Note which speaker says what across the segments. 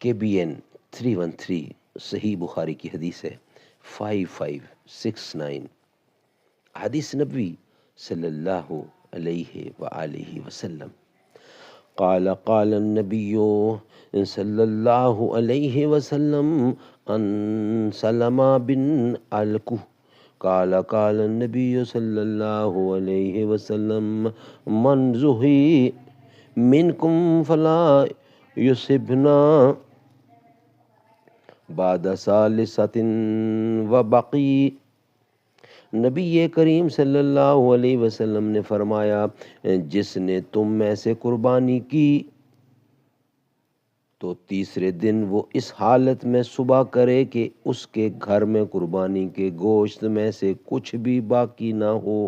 Speaker 1: KBN 313 صحیح بخاری کی حدیث ہے 5569، حدیث نبوی صلی اللہ علیہ وآلہ وسلم۔ قال قال النبی صلی اللہ علیہ وسلم عن سلمہ بن الکو قال قال النبی صلی اللہ علیہ وسلم من زہی منکم فلا یصبنا بعد ثالثۃ وبقی۔ نبی کریم صلی اللہ علیہ وسلم نے فرمایا، جس نے تم میں سے قربانی کی تو تیسرے دن وہ اس حالت میں صبح کرے کہ اس کے گھر میں قربانی کے گوشت میں سے کچھ بھی باقی نہ ہو۔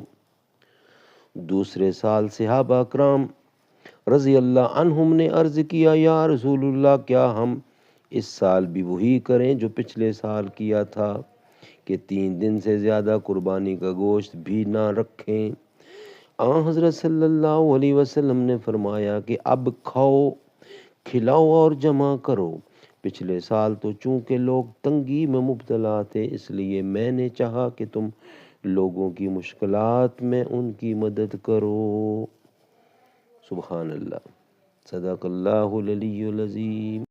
Speaker 1: دوسرے سال صحابہ کرام رضی اللہ عنہم نے عرض کیا، یا رسول اللہ، کیا ہم اس سال بھی وہی کریں جو پچھلے سال کیا تھا کہ 3 دن سے زیادہ قربانی کا گوشت بھی نہ رکھیں؟ آن حضرت صلی اللہ علیہ وسلم نے فرمایا کہ اب کھاؤ، کھلاؤ اور جمع کرو۔ پچھلے سال تو چونکہ لوگ تنگی میں مبتلا تھے، اس لیے میں نے چاہا کہ تم لوگوں کی مشکلات میں ان کی مدد کرو۔ سبحان اللہ، صدق اللہ العلی العظیم۔